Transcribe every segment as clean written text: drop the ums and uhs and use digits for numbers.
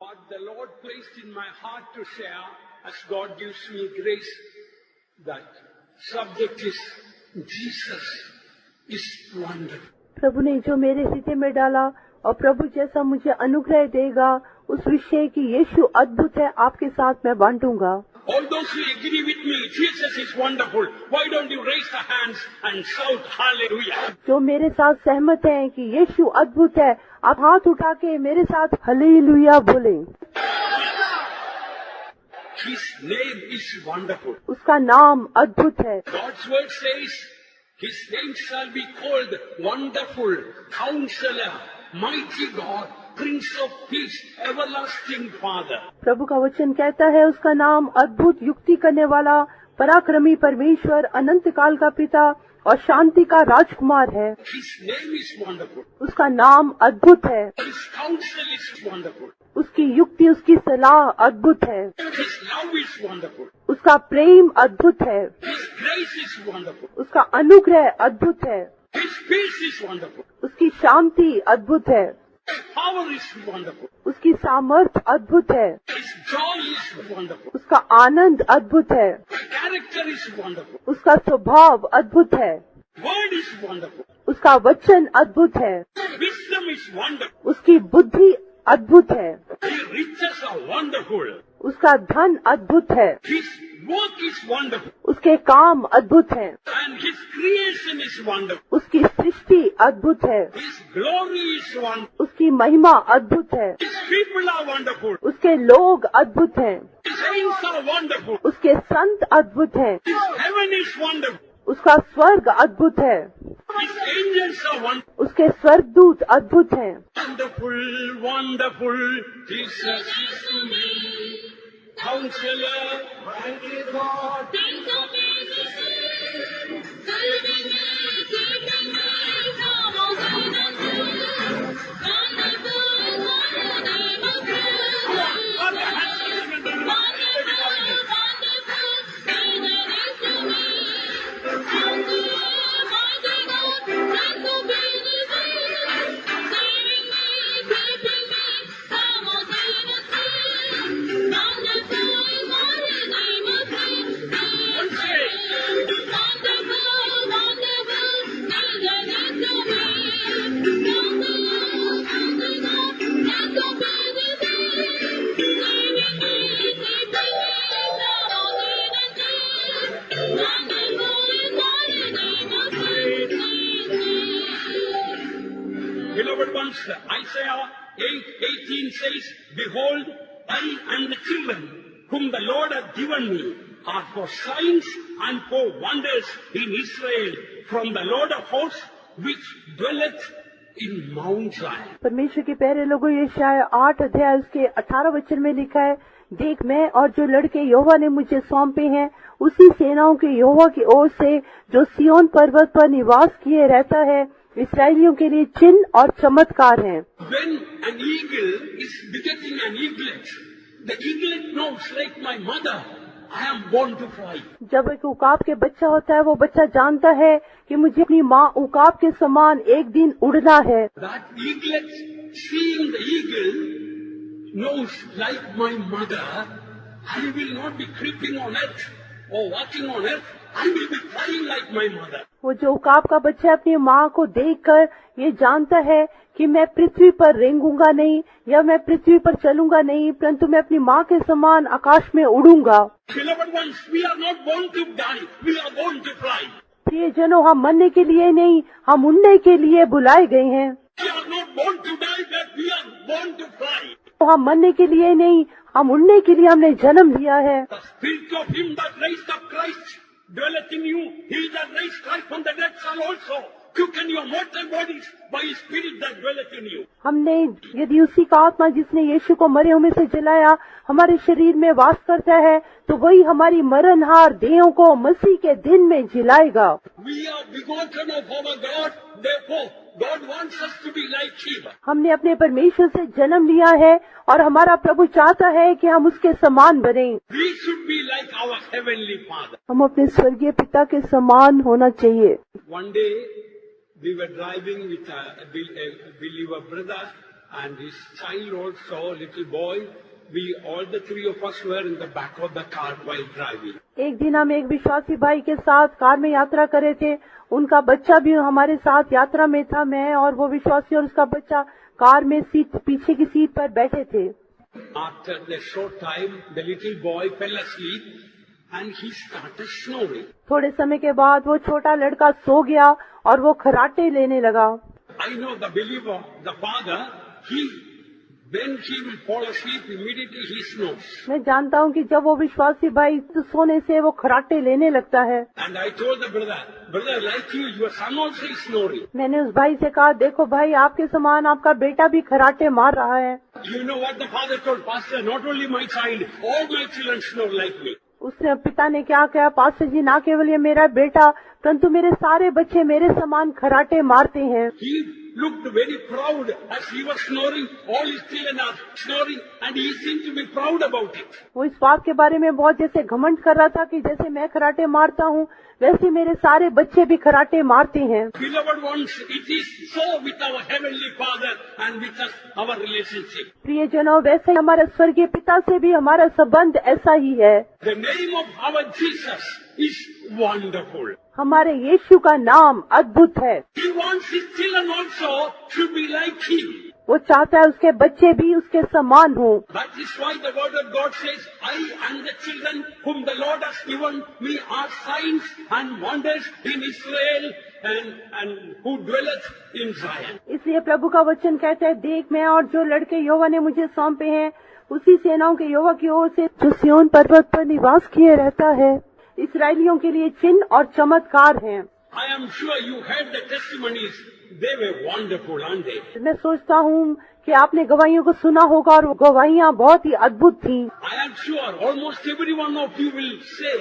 What the Lord placed in my heart to share, as God gives me grace, that subject is Jesus is wonderful. प्रभु ने जो मेरे हृदय में डाला और प्रभु जैसा मुझे अनुग्रह देगा उस विषय की यीशु अद्भुत है आपके साथ मैं बांटूंगा। All those who agree with me, Jesus is wonderful. Why don't you raise the hands and shout hallelujah? जो मेरे साथ सहमत हैं कि यीशु अद्भुत है, आप हाथ उठा के मेरे साथ हालेलुया बोलें। His name is wonderful. उसका नाम अद्भुत है। God's word says, His name shall be called Wonderful, Counselor, Mighty God, Prince of Peace, Everlasting Father. प्रभु का वचन कहता है उसका नाम अद्भुत, युक्ति करने वाला, पराक्रमी परमेश्वर, अनंत काल का पिता और शांति का राजकुमार है। His name is wonderful. उसका नाम अद्भुत है। His counsel is wonderful. उसकी युक्ति, उसकी सलाह अद्भुत है। His love is wonderful. उसका प्रेम अद्भुत है। His grace is wonderful. उसका अनुग्रह अद्भुत है। His peace is wonderful. उसकी शांति अद्भुत है। His power is wonderful. उसकी सामर्थ अद्भुत है। His joy is wonderful. उसका आनंद अद्भुत है। His character is wonderful. उसका स्वभाव अद्भुत है। Word is wonderful. उसका वचन अद्भुत है। Wisdom is wonderful. उसकी बुद्धि अद्भुत है। His riches are wonderful. उसका धन अद्भुत है। His work is wonderful. उसके काम अद्भुत हैं। And His creation is wonderful. उसकी सृष्टि अद्भुत है। His glory is wonderful. उसकी महिमा अद्भुत है। His people are wonderful. उसके लोग अद्भुत हैं। His saints are wonderful. उसके संत अद्भुत हैं। His heaven is wonderful. उसका स्वर्ग अद्भुत है। His angels are wonderful. उसके स्वर्गदूत अद्भुत हैं। Wonderful, wonderful, Jesus is to me. Counselor, mighty God, Prince of Peace, serving me, keeping me from all sickness. Wonderful, wonderful, wonderful, wonderful, Jesus is to me. Counselor, mighty God, Prince of Peace, saving me, keeping me from all sickness. Wonderful, Beloved ones, Isaiah 8:18 says, Behold, I and the children whom the Lord hath given me are for signs and for wonders in Israel from the Lord of hosts which dwelleth in Mount Zion. परमेश्वर के प्यारे लोगों, ये शायद 8 अध्याय उसके 18 वचन में लिखा है, देख मैं और जो लड़के यहोवा ने मुझे सौंपे हैं उसी सेनाओं के यहोवा की ओर से जो सिय्योन पर्वत पर निवास किए रहता है, इस्राएलियों के लिए चिन्ह और चमत्कार हैं। When an eagle is begetting an eaglet, the eaglet knows, like my mother, I am born to fly. जब एक उकाब के बच्चा होता है, वो बच्चा जानता है कि मुझे अपनी माँ उकाब के समान एक दिन उड़ना है। That eaglet, seeing the eagle, knows, like my mother, I will not be creeping on earth or walking on earth. I will be flying like my mother. वो जो उकाब का बच्चा अपनी माँ को देखकर ये जानता है कि मैं पृथ्वी पर रेंगूंगा नहीं या मैं पृथ्वी पर चलूंगा नहीं, परंतु मैं अपनी माँ के समान आकाश में उड़ूंगा। Beloved ones, we are not born to die. We are born to fly. प्रिय जनों, हम मरने के लिए नहीं, हम उड़ने के लिए बुलाए गए हैं। We are not born to die, but we are born to fly. तो हम मरने के लिए नहीं, हम उड़ने के लिए हमने जन्म लिया है। The spirit of him that raised up Christ dwelleth in you. He that raised Christ from the dead shall also quicken your mortal bodies by his spirit that dwelleth in you. हमने यदि उसी का आत्मा जिसने यीशु को मरे हुए से जलाया हमारे शरीर में वास करता है, तो वही हमारी मरणहार देहों को मसीह के दिन में जिलाएगा। We are begotten of our God, therefore God wants us to be like him. हमने अपने परमेश्वर से जन्म लिया है और हमारा प्रभु चाहता है कि हम उसके समान बने। We should be like our heavenly Father. हम अपने स्वर्गीय पिता के समान होना चाहिए। One day we were driving with a believer brother and his child also, little boy. We all the three of us were in the back of the car while driving. एक दिन हम एक विश्वासी भाई के साथ कार में यात्रा कर रहे थे। उनका बच्चा भी हमारे साथ यात्रा में था। मैं और वो विश्वासी और उसका बच्चा कार में सीट पीछे की सीट पर बैठे थे। After the short time, the little boy fell asleep and he started snoring. थोड़े समय के बाद वो छोटा लड़का सो गया और वो खर्राटे लेने लगा। I know the believer, the father, when he will fall asleep, immediately he snores. मैं जानता हूँ कि जब वो विश्वासी भाई सोने से वो खर्राटे लेने लगता है। And I told the brother, like you, your son also is snoring. मैंने उस भाई से कहा, देखो भाई, आपके समान आपका बेटा भी खर्राटे मार रहा है। You know what the father told, Pastor, not only my child, all my children snore like me. उसने पिता ने क्या कहा, पास्टर जी, ना केवल ये मेरा बेटा परंतु मेरे सारे बच्चे मेरे समान खर्राटे मारते हैं। He looked very proud as he was snoring. All his children are snoring and he seemed to be proud about it. वो इस बात के बारे में बहुत जैसे घमंड कर रहा था कि जैसे मैं खर्राटे मारता हूँ वैसे मेरे सारे बच्चे भी खर्राटे मारते हैं। Beloved ones, it is so with our heavenly Father and with us, our relationship. प्रियजनों, वैसे हमारे स्वर्गीय पिता से भी हमारा संबंध ऐसा ही है। The name of our Jesus is wonderful. हमारे यीशु का नाम अद्भुत है। He wants his children also to be like him. वो चाहता है उसके बच्चे भी उसके समान हों। That is why the word of God says, I and the children whom the Lord has given me are signs and wonders in Israel and who dwelleth in Zion. इसलिए प्रभु का वचन कहता है, देख मैं और जो लड़के यहोवा ने मुझे सौंपे हैं उसी सेनाओं के यहोवा की ओर से जो सिय्योन पर्वत पर निवास किए रहता है, इस्राएलियों के लिए चिन्ह और चमत्कार हैं। I am sure you heard the testimonies. They were wonderful, aren't they? मैं सोचता हूँ कि आपने गवाहियों को सुना होगा और वो गवाहियाँ बहुत ही अद्भुत थी। I am sure almost every one of you will say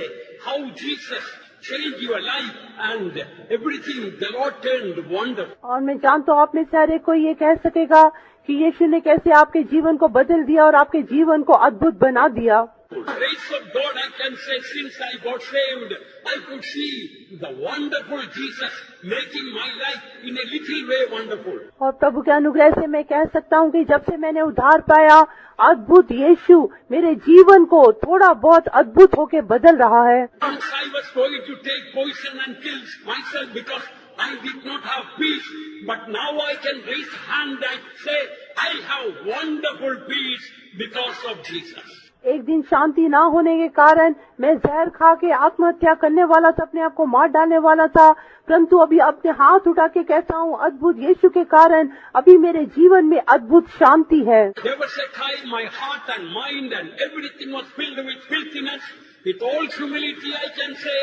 how Jesus changed your life and everything the Lord turned wonderful. और मैं जानता हूँ आप में से हर एक कोई ये कह सकेगा कि यीशु ने कैसे आपके जीवन को बदल दिया और आपके जीवन को अद्भुत बना दिया। Grace of God, I can say, since I got saved, I could see the wonderful Jesus making my life in a little way wonderful. और प्रभु के अनुग्रह से मैं कह सकता हूँ कि जब से मैंने उद्धार पाया, अद्भुत यीशु मेरे जीवन को थोड़ा बहुत अद्भुत होके बदल रहा है। Once I was going to take poison and kill myself because I did not have peace, but now I can raise hand and say, I have wonderful peace because of Jesus. एक दिन शांति ना होने के कारण मैं जहर खा के आत्महत्या करने वाला था, अपने आप को मार डालने वाला था, परंतु अभी अपने हाथ उठा के कहता हूँ, अद्भुत यीशु के कारण अभी मेरे जीवन में अद्भुत शांति है। There was a time my heart and mind and everything was filled with filthiness. With all humility I can say,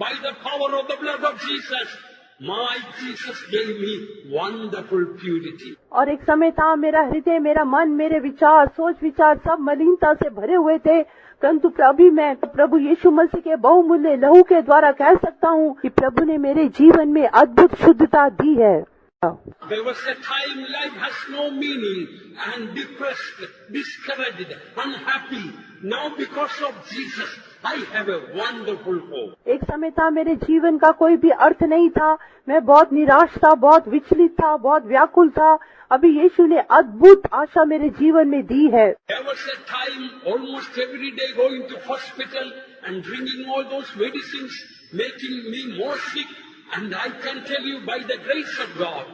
by the power of the blood of Jesus, my Jesus gave me wonderful purity. और एक समय था मेरा हृदय, मेरा मन, मेरे विचार, सोच विचार सब मलिनता से भरे हुए थे, परंतु अभी मैं प्रभु यीशु मसीह के बहुमूल्य लहू के द्वारा कह सकता हूँ कि प्रभु ने मेरे जीवन में अद्भुत शुद्धता दी है। There was a time life has no meaning and depressed, discouraged, unhappy. Now because of Jesus, I have a wonderful hope. एक समय था मेरे जीवन का कोई भी अर्थ नहीं था, मैं बहुत निराश था, बहुत विचलित था, बहुत व्याकुल था। अभी यीशु ने अद्भुत आशा मेरे जीवन में दी है। There was a time almost every day going to hospital and drinking all those medicines, making me more sick. And I can tell you by the grace of God,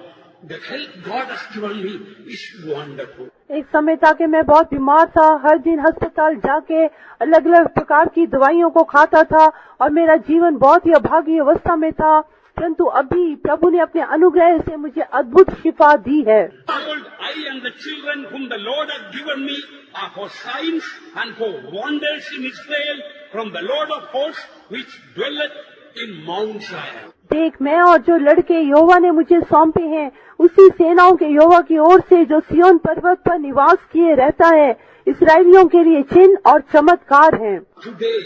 the health God has given me is wonderful. एक समय था कि मैं बहुत बीमार था, हर दिन अस्पताल जाके अलग अलग प्रकार की दवाइयों को खाता था और मेरा जीवन बहुत ही अभागी अवस्था में था, परंतु अभी प्रभु ने अपने अनुग्रह से मुझे अद्भुत शिफा दी है। I and the children whom the Lord has given me are for signs and for wonders in Israel from the Lord of hosts which dwelleth in Mount Zion. देख मैं और जो लड़के यहोवा ने मुझे सौंपे हैं उसी सेनाओं के यहोवा की ओर से जो सिय्योन पर्वत पर निवास किए रहता है, इस्राएलियों के लिए चिन्ह और चमत्कार हैं। Today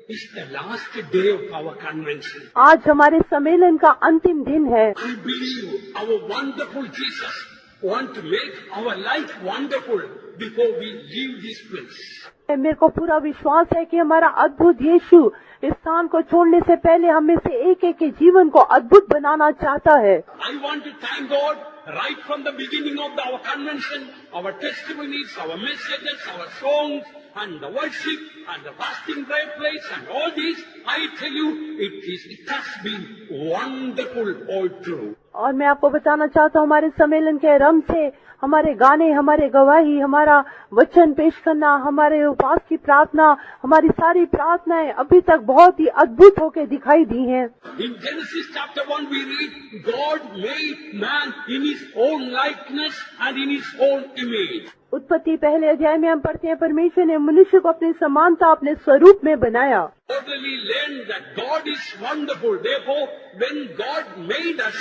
is the last day of our convention. आज हमारे सम्मेलन का अंतिम दिन है। I believe our wonderful Jesus want to make our life wonderful before we leave this place. मेरे को पूरा विश्वास है कि हमारा अद्भुत यीशु इस स्थान को छोड़ने से पहले हम में से एक एक के जीवन को अद्भुत बनाना चाहता है। I want to thank God right from the beginning of our convention, our testimonies, our messages, our songs, and the worship, and the fasting prayer place, and all these. I tell you, it has been wonderful all through. और मैं आपको बताना चाहता हूँ, हमारे सम्मेलन के आरंभ से हमारे गाने, हमारे गवाही, हमारा वचन पेश करना, हमारे उपवास की प्रार्थना, हमारी सारी प्रार्थनाएं अभी तक बहुत ही अद्भुत होकर दिखाई दी हैं। In Genesis chapter 1 we read, God made man in his own likeness and in his own image. उत्पत्ति पहले अध्याय में हम पढ़ते हैं, परमेश्वर ने मनुष्य को अपनी समानता, अपने स्वरूप में बनाया। Totally learn that God is wonderful. Therefore, when God made us,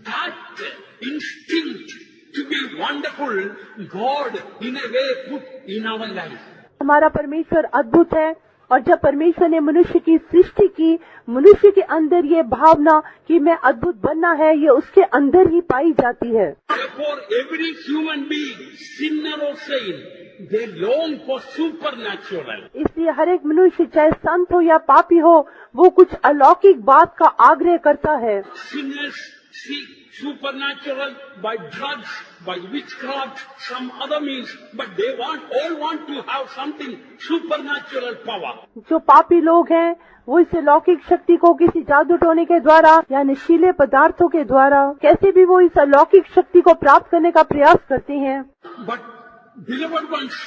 that instinct to be wonderful, God in a way put in our life. हमारा परमेश्वर अद्भुत है, और जब परमेश्वर ने मनुष्य की सृष्टि की, मनुष्य के अंदर ये भावना कि मैं अद्भुत बनना है, ये उसके अंदर ही पाई जाती है। Therefore, every human being, sinner or saint, they long for supernatural. इसलिए हर एक मनुष्य, चाहे संत हो या पापी हो, वो कुछ अलौकिक बात का आग्रह करता है। Sinners seek supernatural by drugs, by witchcraft, some other means, but they all want to have something supernatural power. जो पापी लोग हैं, वो इस अलौकिक शक्ति को किसी जादू टोने के द्वारा या नशीले पदार्थों के द्वारा कैसे भी वो इस अलौकिक शक्ति को प्राप्त करने का प्रयास करते हैं। But beloved ones,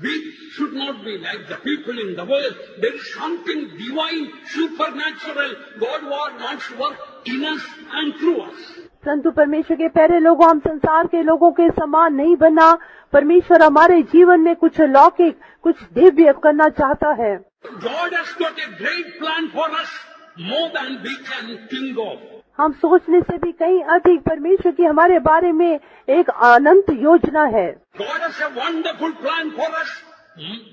we should not be like the people in the world. There is something divine, supernatural. God wants to work in us and through us. परंतु परमेश्वर के प्यारे लोगों, हम संसार के लोगों के समान नहीं बनना। परमेश्वर हमारे जीवन में कुछ अलौकिक, कुछ दिव्य करना चाहता है। God has got a great plan for us, more than we can think of. हम सोचने से भी कहीं अधिक परमेश्वर की हमारे बारे में एक अनंत योजना है। God has a wonderful plan for us,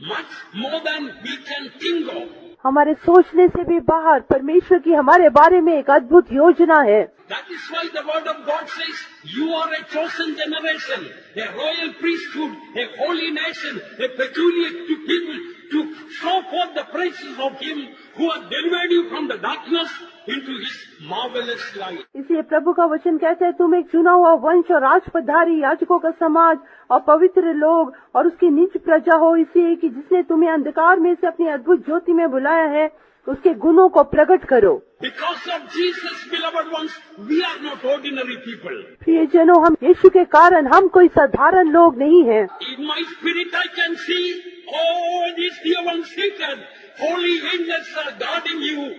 much more than we can think of. हमारे सोचने से भी बाहर परमेश्वर की हमारे बारे में एक अद्भुत योजना है। That is why the word of God says, you are a chosen generation, a royal priesthood, a holy nation, a peculiar people, to show forth the praises of Him who has delivered you from the darkness into His marvelous light. इसलिए प्रभु का वचन कहता है, तुम एक चुना हुआ वंश और राजपधारी, याजकों का समाज और पवित्र लोग और उसकी निज प्रजा हो, इसलिए कि जिसने तुम्हें अंधकार में से अपनी अद्भुत ज्योति में बुलाया है, उसके गुणों को प्रकट करो। Because of Jesus, beloved ones, we are not ordinary people. प्रियजनों, हम यीशु के कारण हम कोई साधारण लोग नहीं हैं। In my spirit I can see all these dear ones seated. Holy angels are guarding you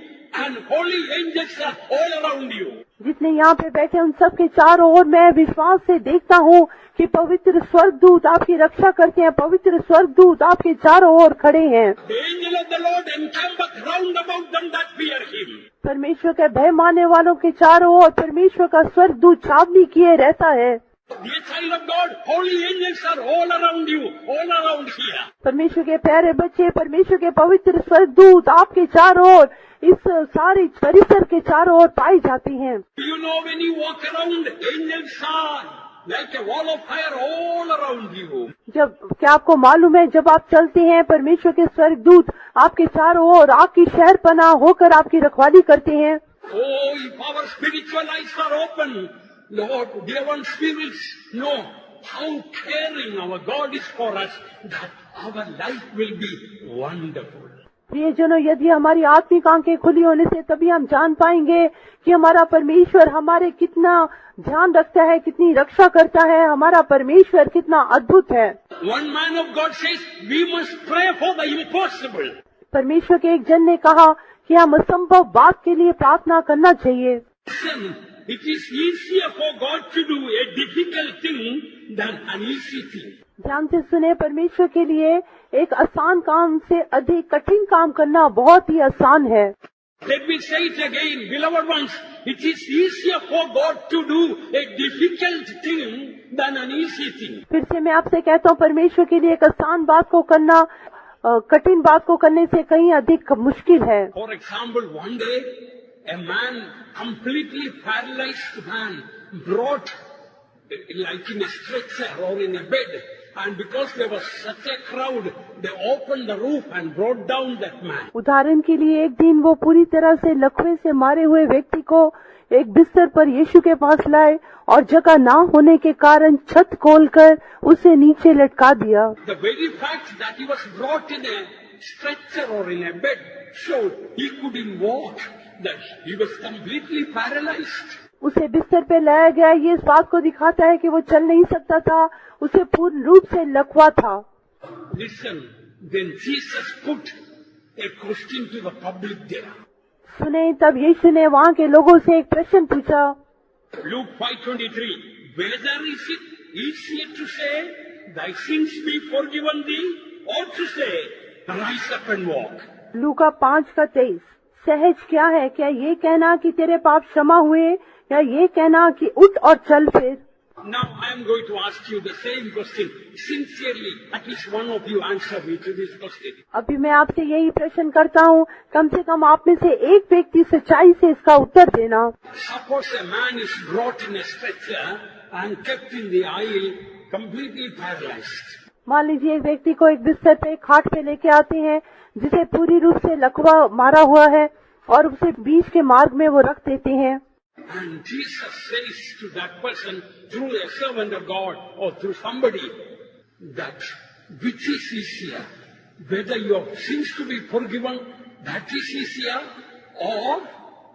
and holy angels are all around you. जितने यहाँ पे बैठे उन सब के चारों ओर मैं विश्वास से देखता हूँ कि पवित्र स्वर्गदूत आपकी रक्षा करते हैं, पवित्र स्वर्गदूत आपके चारों ओर खड़े हैं। The angel of the Lord encampeth round about them that fear Him. परमेश्वर के भय मानने वालों के चारों ओर परमेश्वर का स्वर्गदूत छावनी किए रहता है। Dear child of God, holy angels are all around you, all around here. परमेश्वर के प्यारे बच्चे, परमेश्वर के पवित्र स्वर्गदूत आपके चारों ओर, इस सारे परिसर के चारों ओर पाई जाती हैं। Do you know when you walk around, angels are like a wall of fire all around you. क्या आपको मालूम है, जब आप चलते हैं, परमेश्वर के स्वर्गदूत आपके चारों ओर आग की शहरपनाह होकर आपकी रखवाली करते हैं। Oh, if our spiritual eyes are open, Lord, dear one, spirits know how caring our God is for us, that our life will be wonderful. प्रियजनों, यदि हमारी आत्मिक आंखें खुली होने से तभी हम जान पाएंगे कि हमारा परमेश्वर हमारे कितना ध्यान रखता है, कितनी रक्षा करता है, हमारा परमेश्वर कितना अद्भुत है। One man of God says, we must pray for the impossible. परमेश्वर के एक जन ने कहा कि हम असंभव बात के लिए प्रार्थना करना चाहिए। Listen, it is easier for God to do a difficult thing than an easy thing. ध्यान से सुने, परमेश्वर के लिए एक आसान काम से अधिक कठिन काम करना बहुत ही आसान है। Let me say it again, beloved ones, it is easier for God to do a difficult thing than an easy thing. फिर से मैं आपसे कहता हूँ, परमेश्वर के लिए एक आसान बात को करना कठिन बात को करने से कहीं अधिक मुश्किल है। For example, one day a man, completely paralyzed man, brought like in a stretcher or in a bed And because there was such a crowd, they opened the roof and brought down that man. उदाहरण के लिए एक दिन वो पूरी तरह से लकवे से मारे हुए व्यक्ति को एक बिस्तर पर यीशु के पास लाए और जगह ना होने के कारण छत खोलकर उसे नीचे लटका दिया। The very fact that he was brought in a stretcher or in a bed showed he couldn't walk, that he was completely paralyzed. उसे बिस्तर पे लाया गया, ये इस बात को दिखाता है कि वो चल नहीं सकता था, उसे पूर्ण रूप से लकवा था। Listen, then Jesus put a question to the public there. सुने, तब यीशु ने वहाँ के लोगों से एक प्रश्न पूछा। Luke 5:23, whether is it easier to say, thy sins be forgiven thee, or to say, rise up and walk? लूका 5:23, सहज क्या है, क्या ये कहना कि तेरे पाप क्षमा हुए या ये कहना कि उठ और चल फिर? Now I am going to ask you the same question. Sincerely, at least one of you answer me to this question. अभी मैं आपसे यही प्रश्न करता हूँ, कम से कम आप में से एक व्यक्ति सच्चाई से इसका उत्तर देना। Suppose a man is brought in a stretcher and kept in the aisle, completely paralyzed. मान लीजिए एक व्यक्ति को एक बिस्तर पे खाट पे लेके आते हैं जिसे पूरी रूप से लकवा मारा हुआ है और उसे बीच के मार्ग में वो रख देते हैं। And Jesus says to that person through a servant of God or through somebody that which is easier, whether your sins to be forgiven, that is easier, or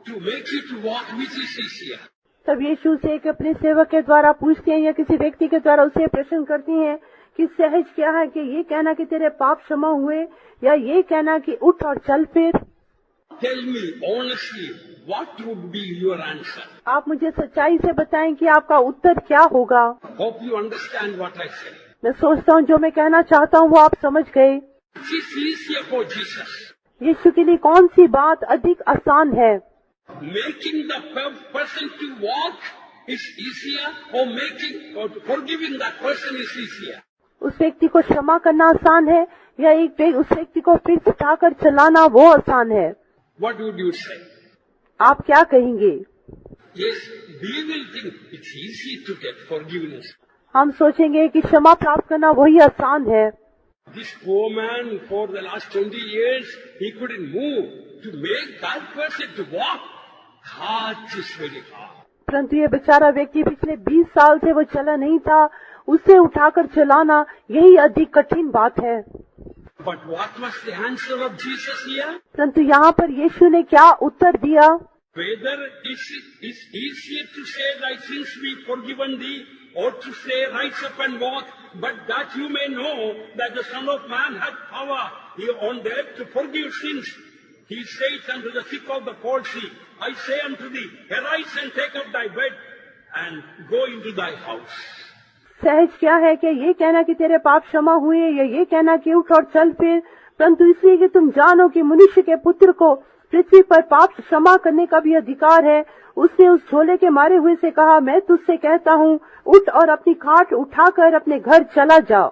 to make you to walk, which is easier. तब यीशु से एक अपने सेवक के द्वारा पूछते हैं या किसी व्यक्ति के द्वारा उसे प्रश्न करती हैं कि सहज क्या है, कि ये कहना कि तेरे पाप क्षमा हुए या ये कहना कि उठ और चल फिर? Tell me honestly, what would be your answer? आप मुझे सच्चाई से बताएं कि आपका उत्तर क्या होगा। Hope you understand what I say. मैं सोचता हूँ जो मैं कहना चाहता हूँ वो आप समझ गए। Which is easier for Jesus? यीशु के लिए कौन सी बात अधिक आसान है? Making the person to walk is easier, or forgiving that person is easier? उस व्यक्ति को क्षमा करना आसान है या उस व्यक्ति को फिर उठाकर चलाना वो आसान है? What would you say? आप क्या कहेंगे? Yes, we will think it's easy to get forgiveness. हम सोचेंगे कि क्षमा प्राप्त करना वही आसान है। This poor man for the last 20 years, he couldn't move. To make that person to walk, that is very hard. परंतु ये बेचारा व्यक्ति पिछले 20 साल से वो चला नहीं था, उसे उठाकर चलाना यही अधिक कठिन बात है। But what was the answer of Jesus here? परंतु यहाँ पर यीशु ने क्या उत्तर दिया? Whether it is easier to say thy sins be forgiven thee, or to say rise up and walk, but that you may know that the Son of Man hath power on the earth to forgive sins. He says unto the sick of the palsy, I say unto thee, arise and take up thy bed and go into thy house. सहज क्या है कि ये कहना कि तेरे पाप क्षमा हुए या ये कहना कि उठ और चल फिर, परंतु इसलिए कि तुम जानो कि मनुष्य के पुत्र को पृथ्वी पर पाप क्षमा करने का भी अधिकार है। उसने उस झोले के मारे हुए से कहा, मैं तुझसे कहता हूँ, उठ और अपनी खाट उठाकर अपने घर चला जा।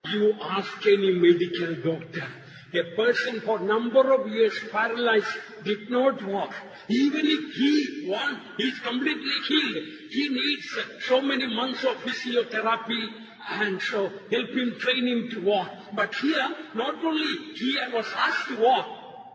You ask any medical doctor, a person for number of years paralyzed, did not walk. Even if he is completely healed, he needs so many months of physiotherapy and so help him, train him to walk. But here, not only he was asked to walk,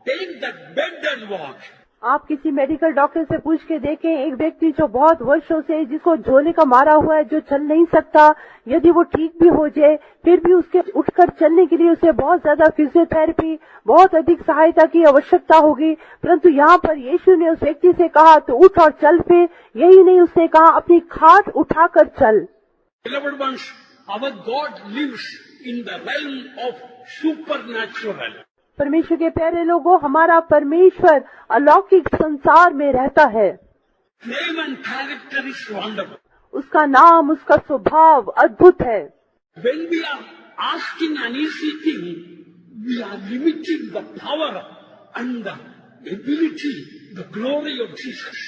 take that bed and walk. आप किसी medical doctor से पूछ के देखें, एक व्यक्ति जो बहुत वर्षों से जिसको झोले का मारा हुआ है, जो चल नहीं सकता, यदि वो ठीक भी हो जाए फिर भी उसके उठकर चलने के लिए उसे बहुत ज्यादा फिजियोथेरेपी, बहुत अधिक सहायता की आवश्यकता होगी। परंतु यहाँ पर यीशु ने उस व्यक्ति से कहा तो उठ और चल फिर। यही नहीं, उसने कहा अपनी खाट उठाकर चल। Beloved ones, our God lives in the realm of supernatural. परमेश्वर के प्यारे लोगों, हमारा परमेश्वर अलौकिक संसार में रहता है। Name and character is wonderful. उसका नाम, उसका स्वभाव अद्भुत है। When we are asking an easy thing, we are limiting the power and the ability, the glory of Jesus.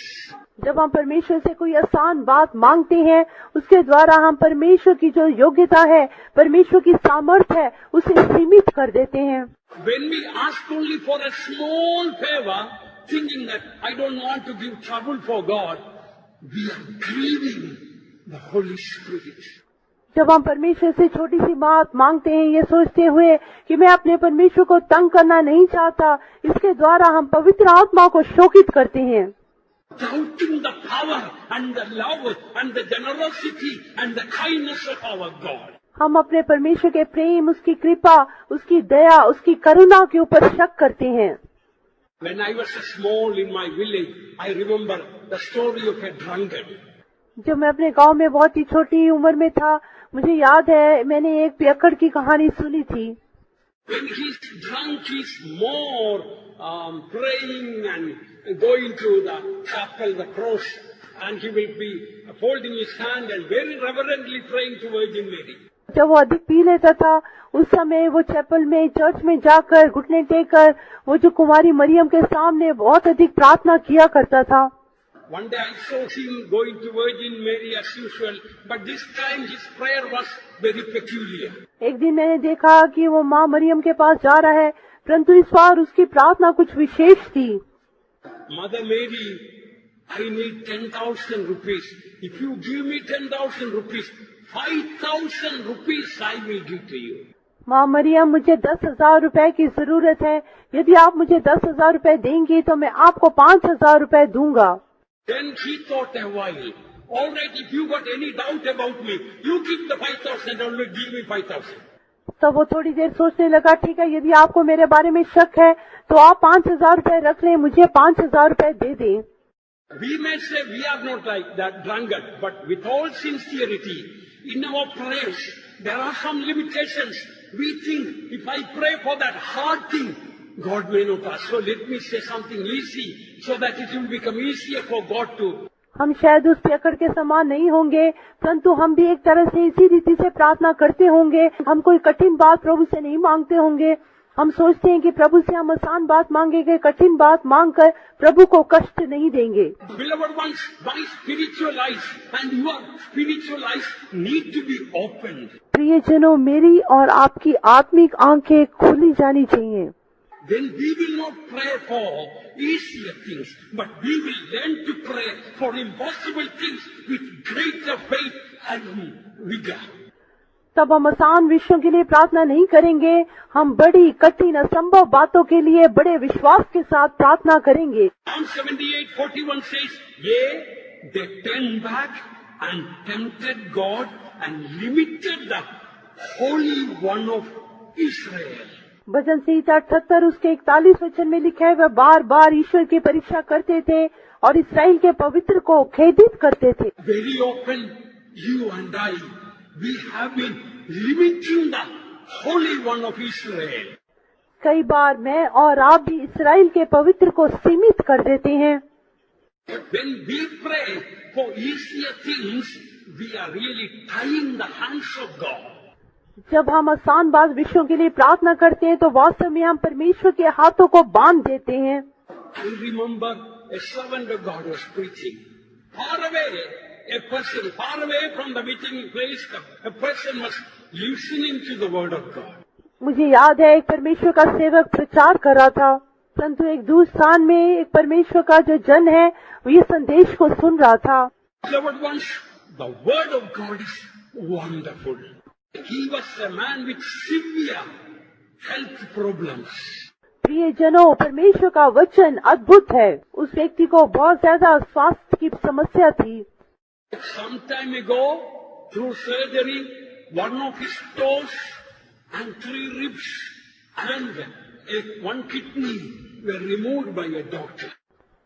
जब हम परमेश्वर से कोई आसान बात मांगते हैं, उसके द्वारा हम परमेश्वर की जो योग्यता है, परमेश्वर की सामर्थ्य है, उसे सीमित कर देते हैं। When we ask only for a small favor, thinking that I don't want to give trouble for God, we are grieving the Holy Spirit. जब हम परमेश्वर से छोटी सी बात मांगते हैं, ये सोचते हुए कि मैं अपने परमेश्वर को तंग करना नहीं चाहता, इसके द्वारा हम पवित्र आत्मा को शोकित करते हैं, doubting the power and the love and the generosity and the kindness of our God. हम अपने परमेश्वर के प्रेम, उसकी कृपा, उसकी दया, उसकी करुणा के ऊपर शक करते हैं। When I was small in my village, I remember the story of a drunkard. जब मैं अपने गांव में बहुत ही छोटी उम्र में था, मुझे याद है मैंने एक पियक्कड़ की कहानी सुनी थी। When he's drunk, he's more praying and going to the chapel, the cross, and he will be folding his hand and very reverently praying to Virgin Mary. जब वो अधिक पी लेता था, उस समय वो चैपल में, चर्च में जाकर घुटने टेक कर वो जो कुमारी मरियम के सामने बहुत अधिक प्रार्थना किया करता था। One day I saw him going to Virgin Mary as usual, but this time his prayer was very peculiar. एक दिन मैंने देखा कि वो माँ मरियम के पास जा रहा है, परंतु इस बार उसकी प्रार्थना कुछ विशेष थी। Mother Mary, I need 10,000 rupees. If you give me 10,000 rupees, 5,000 rupees I will give to you. माँ मरियम, मुझे 10,000 रुपए की जरूरत है। यदि आप मुझे 10,000 रुपए देंगी तो मैं आपको 5,000 रुपए दूंगा। Then he thought a while. All right, if you got any doubt about me, you keep the 5,000 and give me 5,000. तब वो थोड़ी देर सोचने लगा, ठीक है, यदि आपको मेरे बारे में शक है तो आप 5,000 रुपए रख लें, मुझे 5,000 रुपए दे दें। We may say we are not like that drunkard, but with all sincerity, in our prayers, there are some limitations. We think if I pray for that hard thing, God may not ask. So let me say something easy, so that it will become easier for God to. हम शायद उस पियक्कड़ के समान नहीं होंगे, परंतु हम भी एक तरह से इसी रीति से प्रार्थना करते होंगे। हम कोई कठिन बात प्रभु से नहीं मांगते होंगे। हम सोचते हैं कि प्रभु से हम आसान बात मांगेंगे, कठिन बात मांगकर प्रभु को कष्ट नहीं देंगे। Beloved ones, my spiritual eyes and your spiritual eyes need to be opened. प्रियजनों, मेरी और आपकी आत्मिक आंखें खोली जानी चाहिए। Then we will not pray for easier things, but we will learn to pray for impossible things with greater faith and vigor. तब हम आसान विषयों के लिए प्रार्थना नहीं करेंगे, हम बड़ी कठिन असंभव बातों के लिए बड़े विश्वास के साथ प्रार्थना करेंगे। Psalm 78:41 says, "Yea, they turned back and tempted God and limited the Holy One of Israel." भजन संहिता 78 उसके 41 वचन में लिखा है, वह बार बार ईश्वर की परीक्षा करते थे और इस्राएल के पवित्र को खेदित करते थे। Very often, you and I, we have been limiting the Holy One of Israel. कई बार मैं और आप भी इस्राएल के पवित्र को सीमित कर देते हैं। When we pray for easier things, we are really tying the hands of God. जब हम आसान बात विषयों के लिए प्रार्थना करते हैं तो वास्तव में हम परमेश्वर के हाथों को बांध देते हैं। I remember a servant of God was preaching. Far away, a person, far away from the meeting place, a person was listening to the word of God. मुझे याद है एक परमेश्वर का सेवक प्रचार कर रहा था, परंतु एक दूर स्थान में एक परमेश्वर का जो जन है वो ये संदेश को सुन रहा था। Beloved ones, the word of God is wonderful. He was a man with severe health problems. प्रियजनों, परमेश्वर का वचन अद्भुत है। उस व्यक्ति को बहुत ज्यादा स्वास्थ्य की समस्या थी। Some time ago, through surgery, one of his toes and 3 ribs and one kidney were removed by a doctor.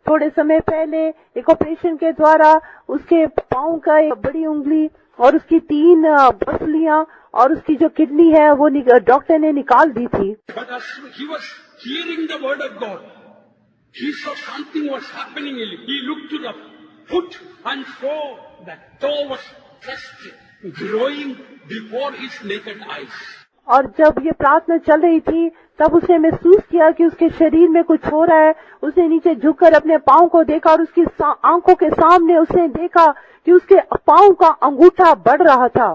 थोड़े समय पहले एक ऑपरेशन के द्वारा उसके पांव का एक बड़ी उंगली और उसकी 3 पसलियां और उसकी जो किडनी है वो डॉक्टर ने निकाल दी थी। But as he was hearing the word of God, he saw something was happening. He looked to the foot and saw that toe was just growing before his naked eyes. और जब ये प्रार्थना चल रही थी तब उसने महसूस किया कि उसके शरीर में कुछ हो रहा है। उसने नीचे झुककर अपने पांव को देखा और उसकी आंखों के सामने उसने देखा कि उसके पांव का अंगूठा बढ़ रहा था।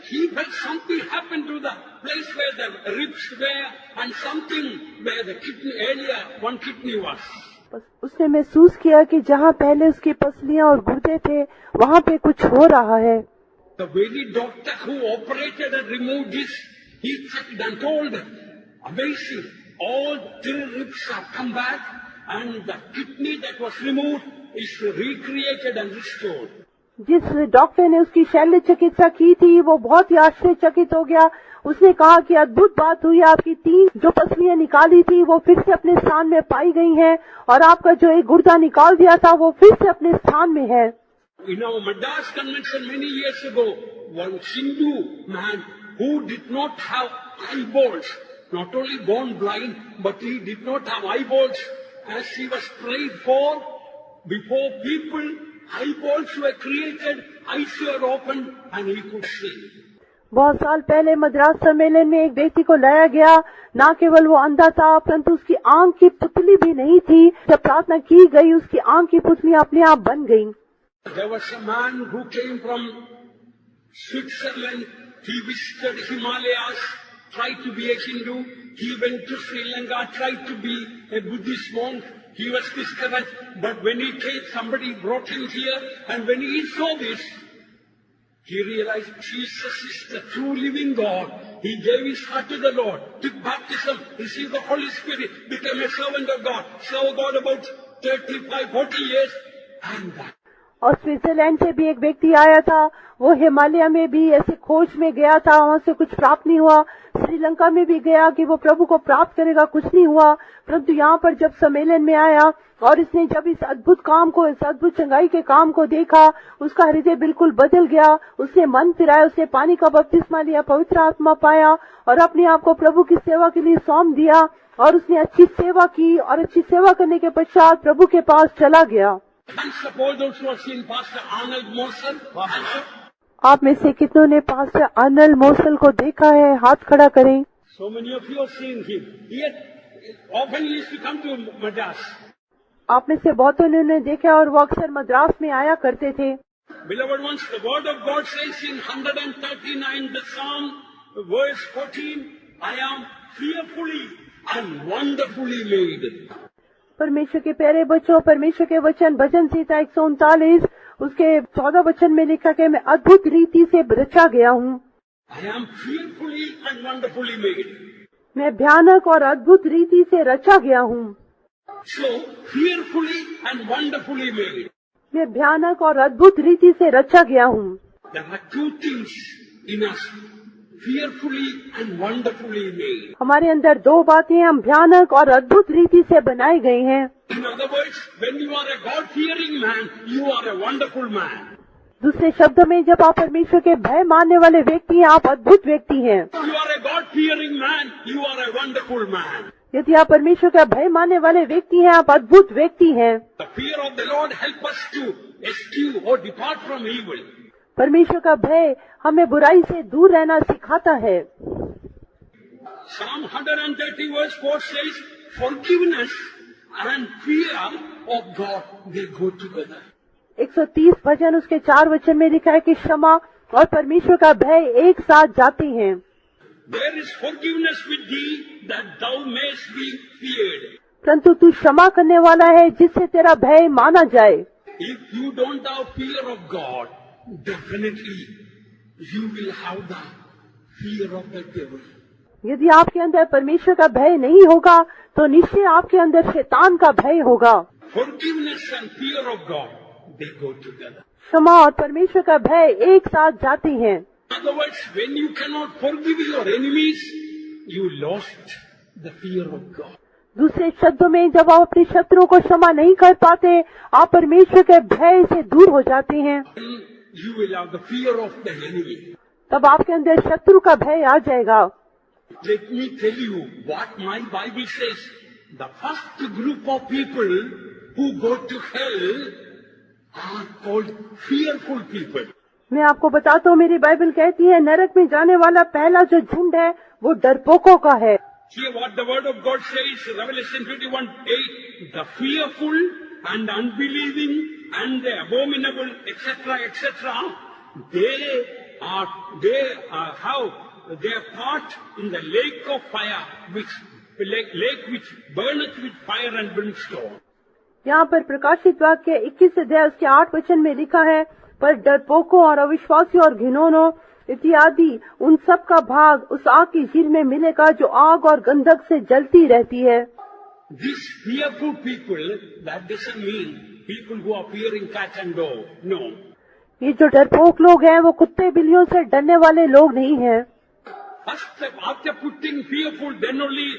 He felt something happened to the place where the ribs were and something where the kidney area, one kidney was. उसने महसूस किया कि जहाँ पहले उसकी पसलियां और गुर्दे थे वहाँ पे कुछ हो रहा है। The very doctor who operated and removed this, he checked and told, amazing, all 3 ribs have come back and the kidney that was removed is recreated and restored. जिस डॉक्टर ने उसकी शल्य चिकित्सा की थी वो बहुत ही आश्चर्यचकित हो गया। उसने कहा कि अद्भुत बात हुई, आपकी 3 जो पसलियां निकाली थी वो फिर से अपने स्थान में पाई गई हैं और आपका जो एक गुर्दा निकाल दिया था वो फिर से अपने स्थान में है। In our Madras convention many years ago, one Hindu man who did not have eyeballs, not only born blind, but he did not have eyeballs, as he was prayed for, before people, eyeballs were created, eyes were opened, and he could see. बहुत साल पहले मद्रास सम्मेलन में एक व्यक्ति को लाया गया, न केवल वो अंधा था परंतु उसकी आंख की पुतली भी नहीं थी। जब प्रार्थना की गई उसकी आंख की पुतली अपने आप बन गई। There was a man who came from Switzerland. He visited Himalayas, tried to be a Hindu. He went to Sri Lanka, tried to be a Buddhist monk. He was discouraged. But when he came, somebody brought him here. And when he saw this, he realized Jesus is the true living God. He gave his heart to the Lord, took baptism, received the Holy Spirit, became a servant of God, served God about 35, 40 years, and that. और Switzerland से भी एक व्यक्ति आया था। वो हिमालय में भी ऐसे खोज में गया था, वहां से कुछ प्राप्त नहीं हुआ। श्रीलंका में भी गया कि वो प्रभु को प्राप्त करेगा, कुछ नहीं हुआ। परंतु यहाँ पर जब सम्मेलन में आया और इसने जब इस अद्भुत काम को, इस अद्भुत चंगाई के काम को देखा, उसका हृदय बिल्कुल बदल गया। उसने मन फिराया, उसने पानी का बपतिस्मा लिया, पवित्र आत्मा पाया और अपने आप को प्रभु की सेवा के लिए सौंप दिया और उसने अच्छी सेवा की और अच्छी सेवा करने के पश्चात प्रभु के पास चला गया। And suppose those who have seen Pastor Arnold Moser. आप में से कितनों ने पास्टर अर्नल्ड मोसल को देखा है? हाथ खड़ा करें। So many of you have seen him. He often used to come to Madras. आप में से बहुतों ने उन्हें देखा और वो अक्सर मद्रास में आया करते थे। Beloved ones, the word of God says in 139, the Psalm, verse 14, I am fearfully and wonderfully made. परमेश्वर के प्यारे बच्चों, परमेश्वर के वचन भजन संहिता 139 उसके 14 वचन में लिखा कि मैं अद्भुत रीति से रचा गया हूँ। I am fearfully and wonderfully made. मैं भयानक और अद्भुत रीति से रचा गया हूँ। So, fearfully and wonderfully made. मैं भयानक और अद्भुत रीति से रचा गया हूँ। There are 2 things in us, fearfully and wonderfully made. हमारे अंदर 2 बातें, हम भयानक और अद्भुत रीति से बनाए गए हैं। In other words, when you are a God-fearing man, you are a wonderful man. दूसरे शब्दों में, जब आप परमेश्वर के भय मानने वाले व्यक्ति हैं, आप अद्भुत व्यक्ति हैं। You are a God-fearing man, you are a wonderful man. यदि आप परमेश्वर का भय मानने वाले व्यक्ति हैं, आप अद्भुत व्यक्ति हैं। The fear of the Lord help us to eschew or depart from evil. परमेश्वर का भय हमें बुराई से दूर रहना सिखाता है। Psalm 130 verse 4 says, forgiveness and fear of God, they go together. 130 भजन उसके 4 वचन में लिखा है कि क्षमा और परमेश्वर का भय एक साथ जाते हैं। There is forgiveness with thee that thou mayest be feared. परंतु तू क्षमा करने वाला है जिससे तेरा भय माना जाए। If you don't have fear of God, definitely you will have the fear of the devil. यदि आपके अंदर परमेश्वर का भय नहीं होगा तो निश्चय आपके अंदर शैतान का भय होगा। Forgiveness and fear of God, they go together. क्षमा और परमेश्वर का भय एक साथ जाते हैं। In other words, when you cannot forgive your enemies, you lost the fear of God. दूसरे शब्दों में, जब आप अपने शत्रुओं को क्षमा नहीं कर पाते, आप परमेश्वर के भय से दूर हो जाते हैं। You will have the fear of the enemy. तब आपके अंदर शत्रु का भय आ जाएगा। Let me tell you what my Bible says. The first group of people who go to hell are called fearful people. मैं आपको बताता हूँ, मेरी बाइबल कहती है नरक में जाने वाला पहला जो झुंड है वो डरपोकों का है। Hear what the word of God says, Revelation 21:8. The fearful and unbelieving and the abominable, etc., they have their part in the lake of fire, lake which burneth with fire and brimstone. यहाँ पर प्रकाशित वाक्य 21 अध्याय उसके 8 वचन में लिखा है, पर डरपोकों और अविश्वासियों और घिनौनों इत्यादि उन सब का भाग उस आग की झील में मिलेगा जो आग और गंधक से जलती रहती है। These fearful people, that doesn't mean people who are fearing cat and dog. No. ये जो डरपोक लोग हैं वो कुत्ते बिल्लियों से डरने वाले लोग नहीं हैं। First, after putting fearful, then only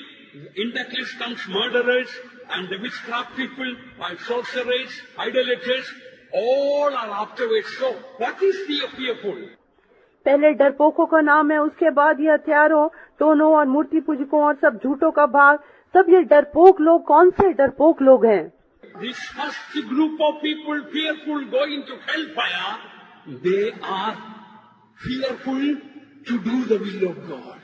in that list comes murderers and the witchcraft people, and sorcerers, idolaters, all are afterwards. So, what is fearful? पहले डरपोकों का नाम है, उसके बाद ये हथियारों, टोनों और मूर्ति पूजकों और सब झूठों का भाग। सब ये डरपोक लोग कौन से डरपोक लोग हैं? This first group of people fearful going to hellfire, they are fearful to do the will of God.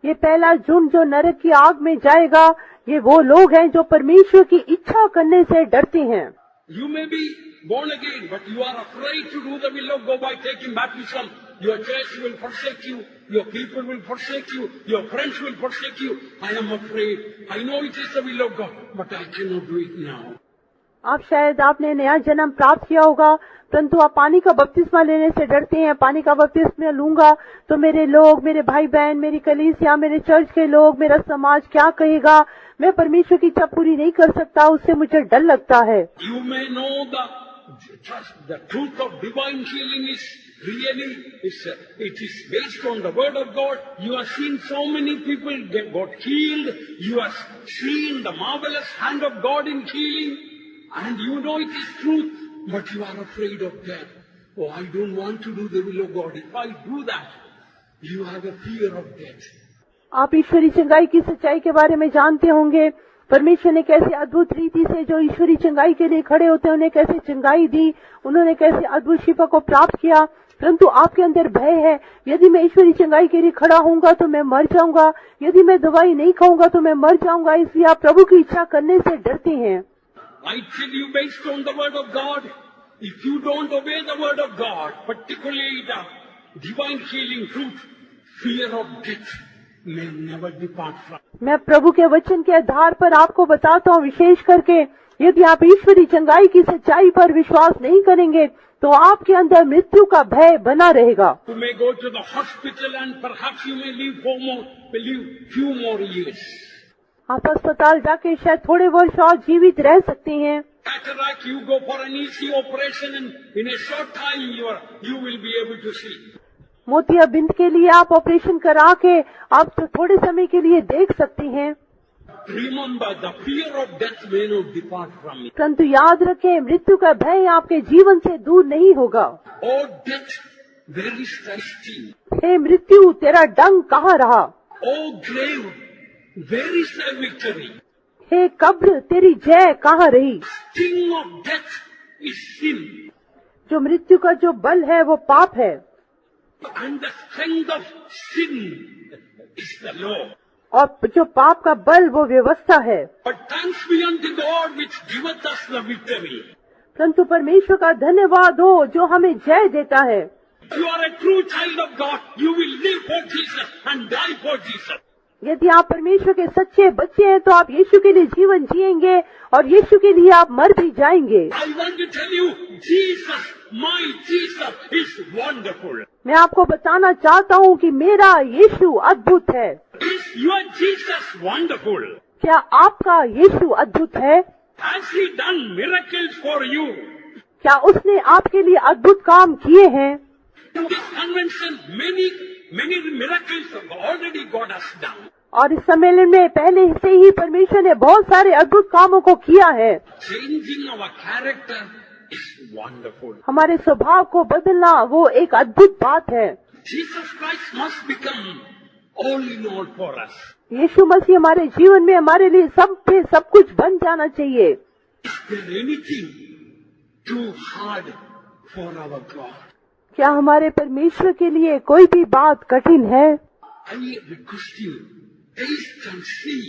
ये पहला झुंड जो नरक की आग में जाएगा, ये वो लोग हैं जो परमेश्वर की इच्छा करने से डरते हैं। You may be born again, but you are afraid to do the will of God by taking baptism. Your church will forsake you, your people will forsake you, your friends will forsake you. I am afraid. I know it is the will of God, but I cannot do it now. आप शायद आपने नया जन्म प्राप्त किया होगा, परंतु आप पानी का बपतिस्मा लेने से डरते हैं। पानी का बपतिस्मा लूंगा तो मेरे लोग, मेरे भाई बहन, मेरी कलीसिया, मेरे चर्च के लोग, मेरा समाज क्या कहेगा? मैं परमेश्वर की इच्छा पूरी नहीं कर सकता, उससे मुझे डर लगता है। You may know the truth of divine healing is really, it is based on the word of God. You have seen so many people got healed. You have seen the marvelous hand of God in healing. And you know it is truth, but you are afraid of death. Oh, I don't want to do the will of God. If I do that, you have a fear of death. आप ईश्वरी चंगाई की सच्चाई के बारे में जानते होंगे। परमेश्वर ने कैसे अद्भुत रीति से जो ईश्वरी चंगाई के लिए खड़े होते हैं उन्हें कैसे चंगाई दी, उन्होंने कैसे अद्भुत शिफा को प्राप्त किया। परंतु आपके अंदर भय है, यदि मैं ईश्वरी चंगाई के लिए खड़ा होऊंगा तो मैं मर जाऊंगा, यदि मैं दवाई नहीं खाऊंगा तो मैं मर जाऊंगा। इसलिए आप प्रभु की इच्छा करने से डरते हैं। I tell you, based on the word of God, if you don't obey the word of God, particularly the divine healing truth, fear of death may never depart from. मैं प्रभु के वचन के आधार पर आपको बताता हूँ, विशेष करके यदि आप ईश्वरी चंगाई की सच्चाई पर विश्वास नहीं करेंगे तो आपके अंदर मृत्यु का भय बना रहेगा। You may go to the hospital and perhaps you may live few more years. आप अस्पताल जाके शायद थोड़े वर्ष और जीवित रह सकते हैं। Cataract, you go for an easy operation and in a short time you will be able to see. मोतियाबिंद के लिए आप ऑपरेशन करा के आप तो थोड़े समय के लिए देख सकते हैं। Remember, the fear of death may not depart from you. परंतु याद रखें, मृत्यु का भय आपके जीवन से दूर नहीं होगा। Oh death, where is thy sting? हे मृत्यु, तेरा डंक कहाँ रहा? Oh grave, where is thy victory? हे कब्र, तेरी जय कहाँ रही? Sting of death is sin, जो मृत्यु का जो बल है वो पाप है and the strength of sin is the law. और जो पाप का बल वो व्यवस्था है। But thanks be unto God which giveth us the victory. परंतु परमेश्वर का धन्यवाद हो जो हमें जय देता है। You are a true child of God. You will live for Jesus and die for Jesus. यदि आप परमेश्वर के सच्चे बच्चे हैं तो आप यीशु के लिए जीवन जिएंगे और यीशु के लिए आप मर भी जाएंगे। I want to tell you, Jesus, my Jesus is wonderful. मैं आपको बताना चाहता हूँ कि मेरा यीशु अद्भुत है। Is your Jesus wonderful? क्या आपका यीशु अद्भुत है? Has he done miracles for you? क्या उसने आपके लिए अद्भुत काम किए हैं? In this convention, many miracles already God has done. और इस सम्मेलन में पहले से ही परमेश्वर ने बहुत सारे अद्भुत कामों को किया है। Changing our character is wonderful. हमारे स्वभाव को बदलना वो एक अद्भुत बात है। Jesus Christ must become all in all for us. यीशु मसीह हमारे जीवन में हमारे लिए सब पे सब कुछ बन जाना चाहिए। Is there anything too hard for our God? क्या हमारे परमेश्वर के लिए कोई भी बात कठिन है? I request you, taste and see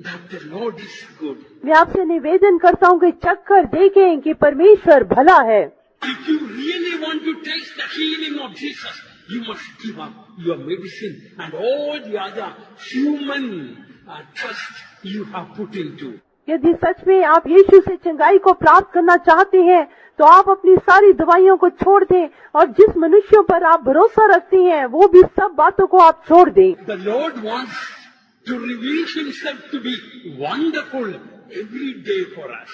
that the Lord is good. मैं आपसे निवेदन करता हूँ कि चखकर देखें कि परमेश्वर भला है। If you really want to taste the healing of Jesus, you must give up your medicine and all the other human trust you have put into. यदि सच में आप यीशु से चंगाई को प्राप्त करना चाहते हैं तो आप अपनी सारी दवाइयों को छोड़ दें और जिस मनुष्यों पर आप भरोसा रखते हैं वो भी सब बातों को आप छोड़ दें। The Lord wants to reveal himself to be wonderful every day for us.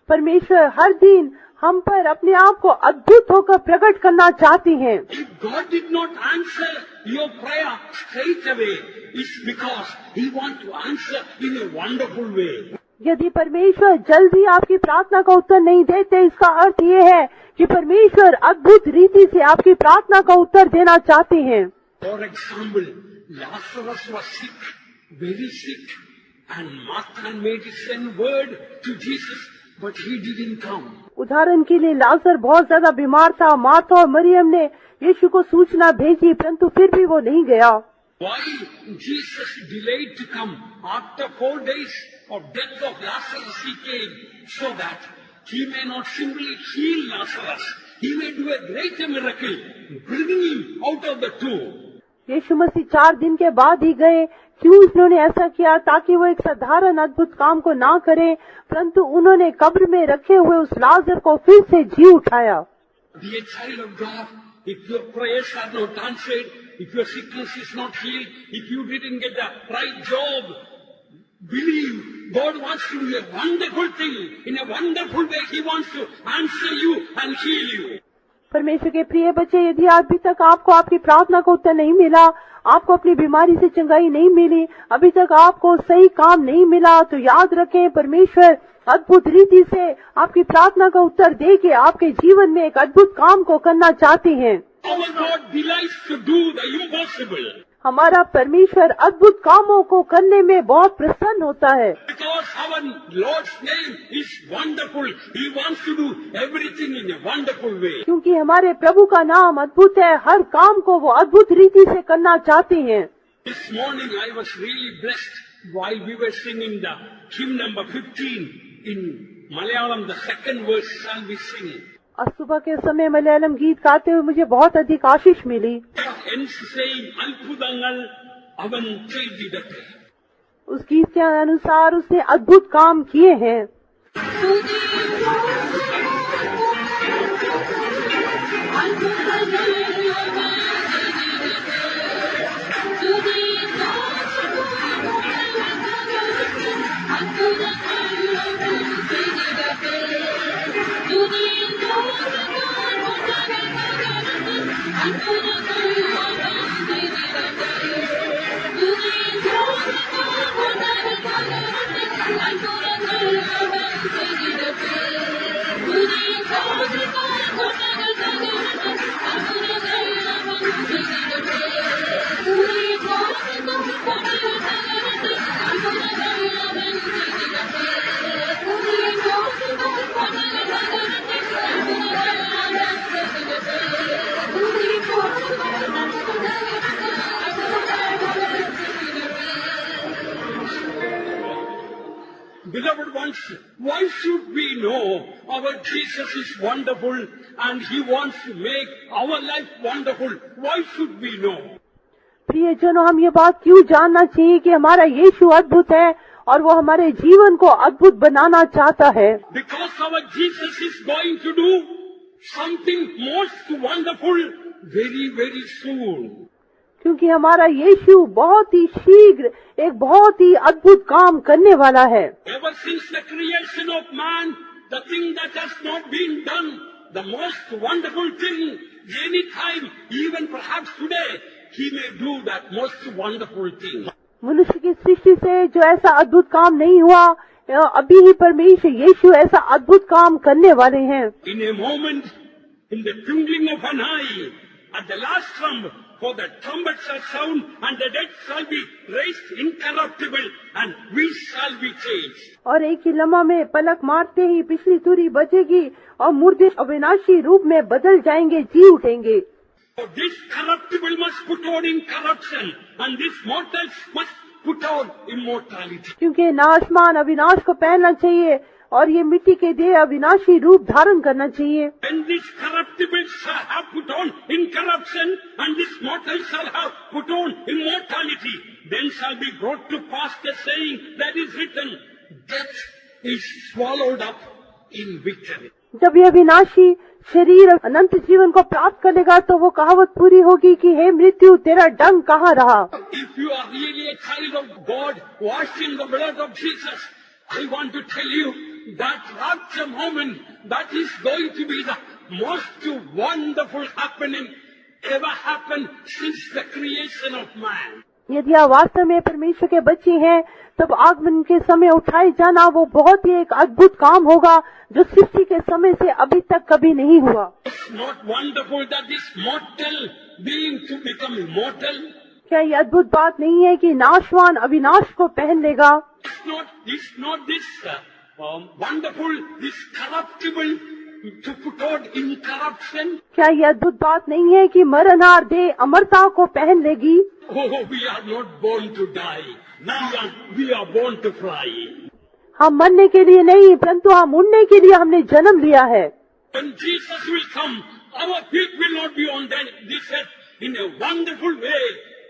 परमेश्वर हर दिन हम पर अपने आप को अद्भुत होकर प्रकट करना चाहते हैं। If God did not answer your prayer straight away, it's because He wants to answer in a wonderful way. यदि परमेश्वर जल्दी आपकी प्रार्थना का उत्तर नहीं देते, इसका अर्थ ये है कि परमेश्वर अद्भुत रीति से आपकी प्रार्थना का उत्तर देना चाहते हैं। For example, Lazarus was sick, very sick, and Martha made it send word to Jesus, but he didn't come. उदाहरण के लिए लाजर बहुत ज्यादा बीमार था। मार्था और मरियम ने यीशु को सूचना भेजी, परंतु फिर भी वो नहीं गया। Why Jesus delayed to come? After 4 days of death of Lazarus, he came so that he may not simply heal Lazarus, he may do a greater miracle, bringing him out of the tomb. यीशु मसीह 4 दिन के बाद ही गए। क्यों उन्होंने ऐसा किया? ताकि वो एक साधारण अद्भुत काम को ना करें, परंतु उन्होंने कब्र में रखे हुए उस लाजर को फिर से जी उठाया। Dear child of God, if your prayers are not answered, if your sickness is not healed, if you didn't get the right job, believe God wants to do a wonderful thing. In a wonderful way, He wants to answer you and heal you. परमेश्वर के प्रिय बच्चे, यदि अभी तक आपको आपकी प्रार्थना का उत्तर नहीं मिला, आपको अपनी बीमारी से चंगाई नहीं मिली, अभी तक आपको सही काम नहीं मिला, तो याद रखें परमेश्वर अद्भुत रीति से आपकी प्रार्थना का उत्तर दे के आपके जीवन में एक अद्भुत काम को करना चाहते हैं। Our God delights to do the impossible. हमारा परमेश्वर अद्भुत कामों को करने में बहुत प्रसन्न होता है। Because our Lord's name is wonderful, He wants to do everything in a wonderful way. क्योंकि हमारे प्रभु का नाम अद्भुत है, हर काम को वो अद्भुत रीति से करना चाहते हैं। This morning I was really blessed while we were singing the hymn number 15 in Malayalam, the second verse shall we sing. और सुबह के समय मलयालम गीत गाते हुए मुझे बहुत अधिक आशीष मिली। Ends saying, "Alphudangal avan cheydidate." उस गीत के अनुसार उसने अद्भुत काम किए हैं। Beloved ones, why should we know our Jesus is wonderful and He wants to make our life wonderful? Why should we know? प्रियजनों, हम ये बात क्यों जानना चाहिए कि हमारा यीशु अद्भुत है और वो हमारे जीवन को अद्भुत बनाना चाहता है? Because our Jesus is going to do something most wonderful very, very soon. क्योंकि हमारा यीशु बहुत ही शीघ्र एक बहुत ही अद्भुत काम करने वाला है। Ever since the creation of man, the thing that has not been done, the most wonderful thing, any time, even perhaps today, He may do that most wonderful thing. मनुष्य की सृष्टि से जो ऐसा अद्भुत काम नहीं हुआ, अभी ही परमेश्वर यीशु ऐसा अद्भुत काम करने वाले हैं। In a moment, in the twinkling of an eye, at the last trump, for the trumpet shall sound, and the dead shall be raised incorruptible, and we shall be changed. और एक ही लम्हा में पलक मारते ही पिछली तुरी बजेगी और मुर्दे अविनाशी रूप में बदल जाएंगे, जी उठेंगे। So this corruptible must put on incorruption, and this mortal must put on immortality. क्योंकि नाशमान अविनाश को पहनना चाहिए और ये मिट्टी के देह अविनाशी रूप धारण करना चाहिए। When this corruptible shall have put on incorruption, and this mortal shall have put on immortality, then shall be brought to pass the saying that is written, death, is swallowed up in victory. जब यह विनाशी शरीर अनंत जीवन को प्राप्त करेगा तो वो कहावत पूरी होगी कि हे मृत्यु तेरा डंक कहाँ रहा। If you are really a child of God, washed in the blood of Jesus, I want to tell you that rapture moment, that is going to be the most wonderful happening ever happened since the creation of man. यदि आप वास्तव में परमेश्वर के बच्चे हैं तब आगमन के समय उठाए जाना वो बहुत ही एक अद्भुत काम होगा जो सृष्टि के समय से अभी तक कभी नहीं हुआ। It's not wonderful that this mortal being to become immortal. क्या ये अद्भुत बात नहीं है कि नाशवान अविनाश को पहन लेगा? It's not this wonderful, this corruptible to put on incorruption. क्या ये अद्भुत बात नहीं है कि मरणहार देह अमरता को पहन लेगी? Oh, we are not born to die. We are born to fly. हम मरने के लिए नहीं परंतु हम उड़ने के लिए हमने जन्म लिया है। When Jesus will come, our feet will not be on this earth. In a wonderful way,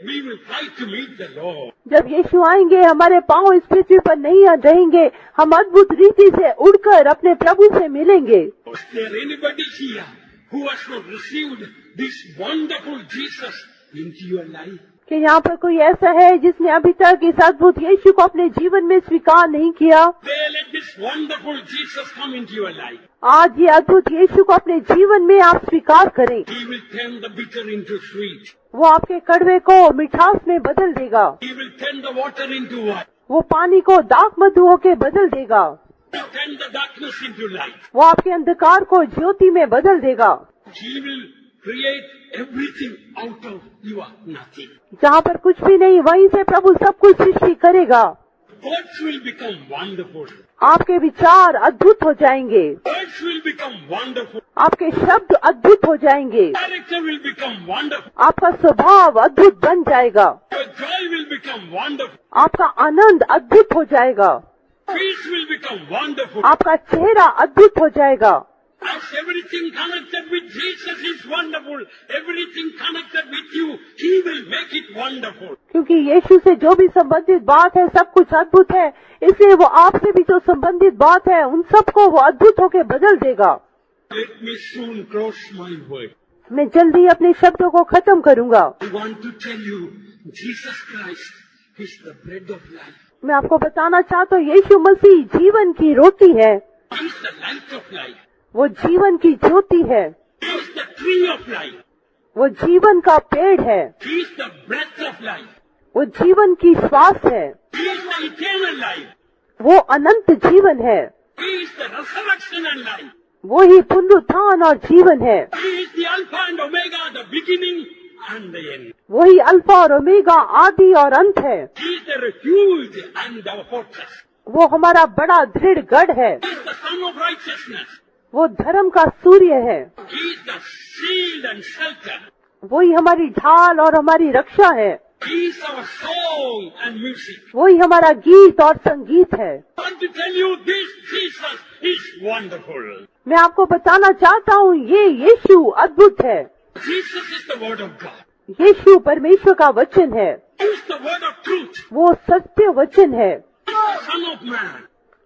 we will fly to meet the Lord. जब यीशु आएंगे हमारे पांव इस पृथ्वी पर नहीं रहेंगे, हम अद्भुत रीति से उड़कर अपने प्रभु से मिलेंगे। Is there anybody here who has not received this wonderful Jesus into your life? कि यहाँ पर कोई ऐसा है जिसने अभी तक इस अद्भुत यीशु को अपने जीवन में स्वीकार नहीं किया? They let this wonderful Jesus come into your life. आज ये अद्भुत यीशु को अपने जीवन में आप स्वीकार करें। He will turn the bitter into sweet. वो आपके कड़वे को मिठास में बदल देगा। He will turn the water into wine. वो पानी को दाख मधु होके बदल देगा। He will turn the darkness into light. वो आपके अंधकार को ज्योति में बदल देगा। He will create everything out of your nothing. जहाँ पर कुछ भी नहीं वहीं से प्रभु सब कुछ सृष्टि करेगा। Thoughts will become wonderful. आपके विचार अद्भुत हो जाएंगे। Words will become wonderful. आपके शब्द अद्भुत हो जाएंगे। Character will become wonderful. आपका स्वभाव अद्भुत बन जाएगा। Your joy will become wonderful. आपका आनंद अद्भुत हो जाएगा। Peace will become wonderful. आपका चेहरा अद्भुत हो जाएगा। As everything connected with Jesus is wonderful, everything connected with you, He will make it wonderful. क्योंकि यीशु से जो भी संबंधित बात है सब कुछ अद्भुत है, इसलिए वो आपसे भी जो संबंधित बात है उन सबको वो अद्भुत होके बदल देगा। Let me soon close my word. मैं जल्दी अपने शब्दों को खत्म करूंगा। I want to tell you, Jesus Christ is the bread of life. मैं आपको बताना चाहता हूँ यीशु मसीह जीवन की रोटी है। He is the light of life. वो जीवन की ज्योति है। He is the tree of life. वो जीवन का पेड़ है। He is the breath of life. वो जीवन की श्वास है। He is the eternal life. वो अनंत जीवन है। He is the resurrection and life. वो ही पुनरुत्थान और जीवन है। He is the Alpha and Omega, the beginning and the end. वही अल्फा और ओमेगा आदि और अंत है। He is the refuge and our fortress. वो हमारा बड़ा दृढ़ गढ़ है। He is the sun of righteousness. वो धर्म का सूर्य है। He is the shield and shelter. वही हमारी ढाल और हमारी रक्षा है। He is our song and music. वही हमारा गीत और संगीत है। I want to tell you, this Jesus is wonderful. मैं आपको बताना चाहता हूँ ये यीशु अद्भुत है। Jesus is the word of God. यीशु परमेश्वर का वचन है। He is the word of truth. वो सत्य वचन है। He is the Son of Man.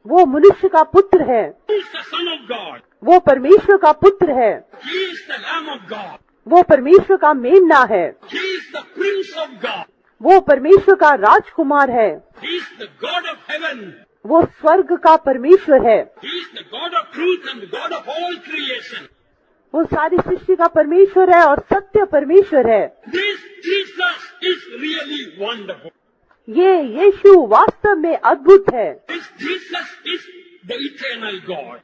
वो मनुष्य का पुत्र है। He is the Son of God. वो परमेश्वर का पुत्र है। He is the Lamb of God. वो परमेश्वर का मेमना है। He is the Prince of God. वो परमेश्वर का राजकुमार है। He is the God of heaven. वो स्वर्ग का परमेश्वर है। He is the God of truth and the God of all creation. वो सारी सृष्टि का परमेश्वर है और सत्य परमेश्वर है। This Jesus is really wonderful. ये यीशु वास्तव में अद्भुत है। This Jesus is the eternal God.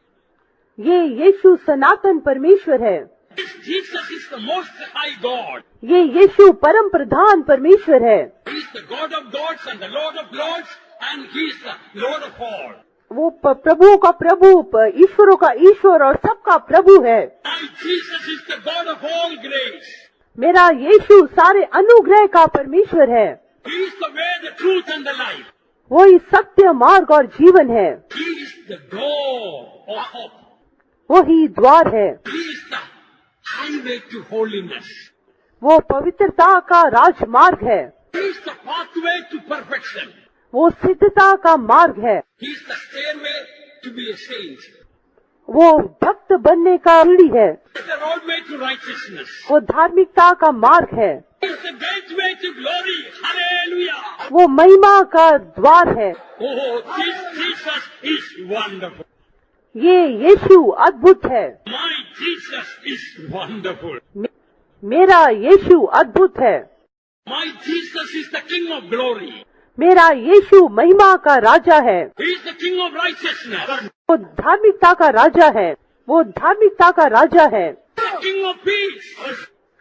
ये यीशु सनातन परमेश्वर है। This Jesus is the most high God. ये यीशु परम प्रधान परमेश्वर है। He is the God of gods and the Lord of lords, and He is the Lord of all. वो प्रभुओं का प्रभु, ईश्वरों का ईश्वर और सबका प्रभु है। My Jesus is the God of all grace. मेरा यीशु सारे अनुग्रह का परमेश्वर है। He is the way, the truth and the life. वही सत्य मार्ग और जीवन है। He is the door of hope. वही द्वार है। He is the highway to holiness. वो पवित्रता का राजमार्ग है। He is the pathway to perfection. वो सिद्धता का मार्ग है। He is the stairway to be a saint. वो भक्त बनने का सीढ़ी है, It's the roadway to righteousness. वो धार्मिकता का मार्ग है, It's the gateway to glory. Hallelujah. वो महिमा का द्वार है। Oh, this Jesus is wonderful. ये यीशु अद्भुत है, My Jesus is wonderful. मेरा यीशु अद्भुत है, My Jesus is the King of glory. मेरा यीशु महिमा का राजा है, He is the King of righteousness. वो धार्मिकता का राजा है, वो धार्मिकता का राजा है, The King of peace.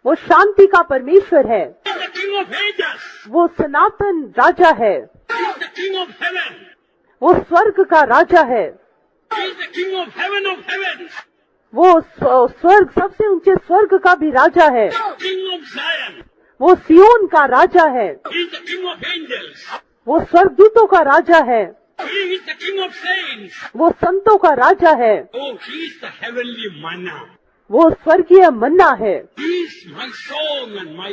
वो शांति का परमेश्वर है, He is the King of ages. वो सनातन राजा है, He is the King of heaven. वो स्वर्ग का राजा है, He is the King of heaven of heavens. वो स्वर्ग सबसे ऊंचे स्वर्ग का भी राजा है, King of Zion. वो सियोन का राजा है, He is the King of angels. वो स्वर्गदूतों का राजा है, He is the King of saints. वो संतों का राजा है, Oh, He is the heavenly manna. वो स्वर्गीय मन्ना है, He is my song and my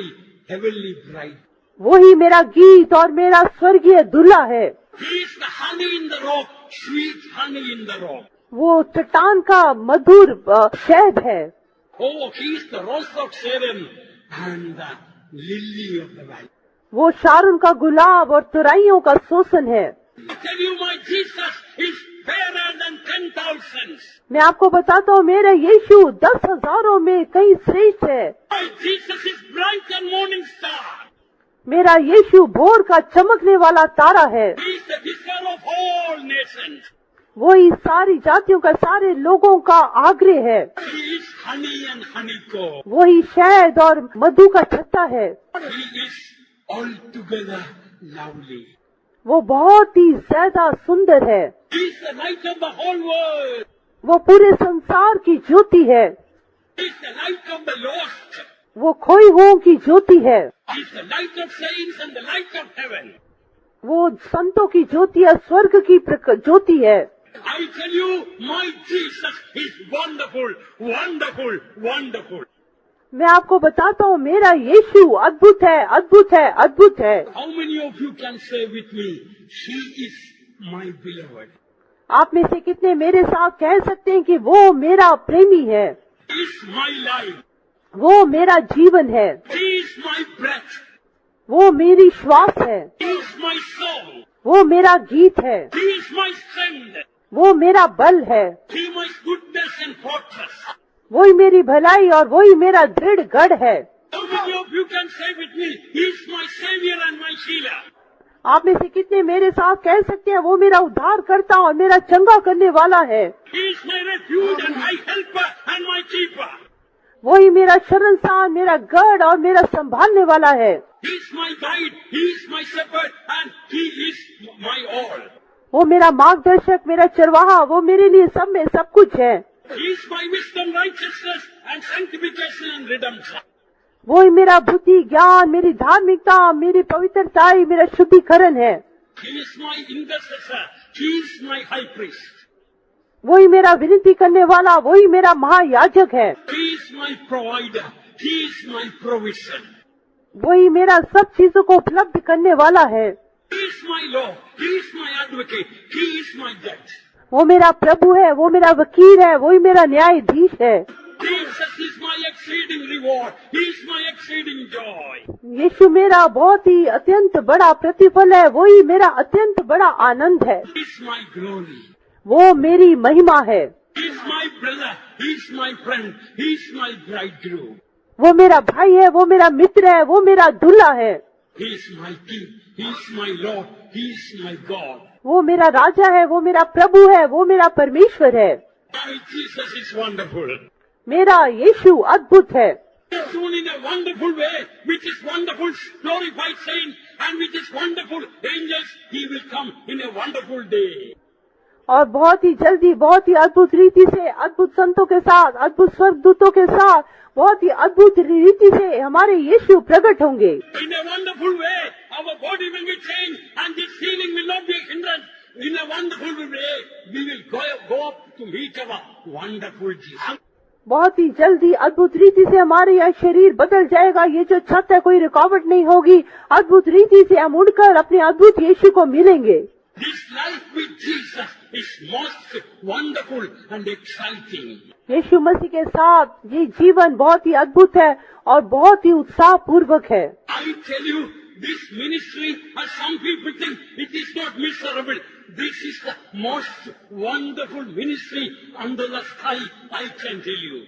heavenly bride. वही मेरा गीत और मेरा स्वर्गीय दूल्हा है, He is the honey in the rock, sweet honey in the rock. वो चट्टान का मधुर शहद है, Oh, He is the rose of Sharon and the lily of the valley. वो शारून का गुलाब और तुराइयों का शोषण है। I tell you, my Jesus is fairer than 10,000. मैं आपको बताता हूँ, मेरा यीशु 10,000 में कहीं श्रेष्ठ है। My Jesus is bright and morning star. मेरा यीशु भोर का चमकने वाला तारा है, He is the vicar of all nations. वही सारी जातियों का, सारे लोगों का आग्रह है, He is honey and honeycomb. वही शहद और मधु का छत्ता है, He is altogether lovely. वो बहुत ही ज्यादा सुंदर है, He is the light of the whole world. वो पूरे संसार की ज्योति है, He is the light of the lost. वो खोई हुओं की ज्योति है, He is the light of saints and the light of heaven. वो संतों की ज्योति है, स्वर्ग की ज्योति है। I tell you, my Jesus is wonderful, wonderful, wonderful. मैं आपको बताता हूँ, मेरा यीशु अद्भुत है, अद्भुत है, अद्भुत है। How many of you can say with me, He is my beloved? आप में से कितने मेरे साथ कह सकते हैं कि वो मेरा प्रेमी है, He is my life. वो मेरा जीवन है, He is my breath. वो मेरी श्वास है, He is my song. वो मेरा गीत है, He is my strength. वो मेरा बल है, He is my goodness and fortress. वही मेरी भलाई और वही मेरा दृढ़ गढ़ है। How many of you can say with me, He is my savior and my healer? आप में से कितने मेरे साथ कह सकते हैं, वो मेरा उद्धार करता और मेरा चंगा करने वाला है, He is my refuge and my helper and my keeper. वही मेरा शरणस्थान, मेरा गढ़ और मेरा संभालने वाला है, He is my guide, He is my shepherd, and He is my all. वो मेरा मार्गदर्शक, मेरा चरवाहा, वो मेरे लिए सब में सब कुछ है, He is my wisdom, righteousness, and sanctification and redemption. वही मेरा बुद्धि, ज्ञान, मेरी धार्मिकता, मेरी पवित्रताई, मेरा शुद्धिकरण है, He is my intercessor. He is my high priest. वही मेरा विनती करने वाला, वही मेरा महायाजक है, He is my provider. He is my provision. वही मेरा सब चीजों को उपलब्ध करने वाला है, He is my law. He is my advocate. He is my judge. वो मेरा प्रभु है, वो मेरा वकील है, वही मेरा न्यायाधीश है। Jesus is my exceeding reward. He is my exceeding joy. यीशु मेरा बहुत ही अत्यंत बड़ा प्रतिफल है, वही मेरा अत्यंत बड़ा आनंद है, He is my glory. वो मेरी महिमा है, He is my brother. He is my friend. He is my bridegroom. वो मेरा भाई है, वो मेरा मित्र है, वो मेरा दूल्हा है, He is my king. He is my Lord. He is my God. वो मेरा राजा है, वो मेरा प्रभु है, वो मेरा परमेश्वर है। My Jesus is wonderful. मेरा यीशु अद्भुत है, Soon in a wonderful way, which is wonderful glorified saints and which is wonderful angels, He will come in a wonderful day. और बहुत ही जल्दी, बहुत ही अद्भुत रीति से, अद्भुत संतों के साथ, अद्भुत स्वर्गदूतों के साथ, बहुत ही अद्भुत रीति से हमारे यीशु प्रकट होंगे। In a wonderful way, our body will be changed and this healing will not be a hindrance. In a wonderful way, we will go up to meet our wonderful Jesus. बहुत ही जल्दी अद्भुत रीति से हमारे यह शरीर बदल जाएगा, ये जो छत है कोई रुकावट नहीं होगी, अद्भुत रीति से हम उड़कर अपने अद्भुत यीशु को मिलेंगे। This life with Jesus is most wonderful and exciting. यीशु मसीह के साथ ये जीवन बहुत ही अद्भुत है और बहुत ही उत्साह पूर्वक है। I tell you, this ministry, as some people think, it is not miserable. This is the most wonderful ministry under the sky, I can tell you.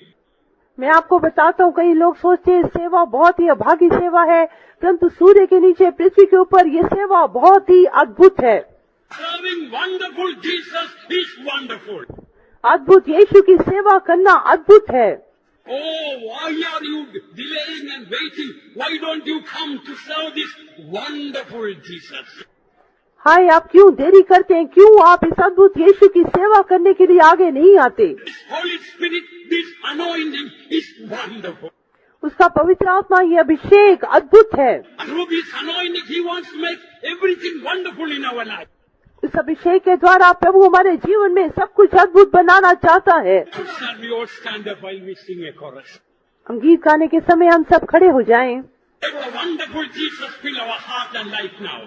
मैं आपको बताता हूँ, कई लोग सोचते हैं सेवा बहुत ही अभागी सेवा है, परंतु सूर्य के नीचे पृथ्वी के ऊपर ये सेवा बहुत ही अद्भुत है। Serving wonderful Jesus is wonderful. अद्भुत यीशु की सेवा करना अद्भुत है। Oh, why are you delaying and waiting? Why don't you come to serve this wonderful Jesus? हाय, आप क्यों देरी करते हैं? क्यों आप इस अद्भुत यीशु की सेवा करने के लिए आगे नहीं आते? This Holy Spirit, this anointing is wonderful. उसका पवित्र आत्मा ये अभिषेक अद्भुत है। Through this anointing, He wants to make everything wonderful in our life. इस अभिषेक के द्वारा प्रभु हमारे जीवन में सब कुछ अद्भुत बनाना चाहता है। So shall we all stand up while we sing a chorus? हम गीत गाने के समय हम सब खड़े हो जाएं। Let the wonderful Jesus fill our heart and life now.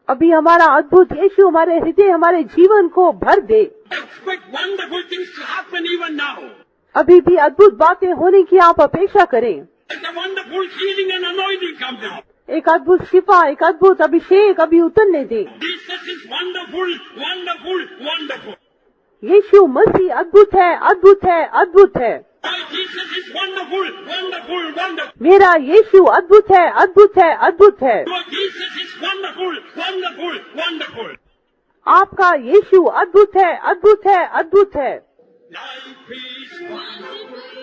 अभी हमारा अद्भुत यीशु हमारे हृदय, हमारे जीवन को भर दे। Expect wonderful things to happen even now. अभी भी अद्भुत बातें होने की आप अपेक्षा करें। Let the wonderful healing and anointing come down. एक अद्भुत शिफा, एक अद्भुत अभिषेक अभी उतरने दे। Jesus is wonderful, wonderful, wonderful. यीशु मसीह अद्भुत है, अद्भुत है, अद्भुत है। My Jesus is wonderful, wonderful, wonderful. मेरा यीशु अद्भुत है, अद्भुत है, अद्भुत है। Your Jesus is wonderful, wonderful, wonderful. आपका यीशु अद्भुत है, अद्भुत है, अद्भुत है। Life is wonderful.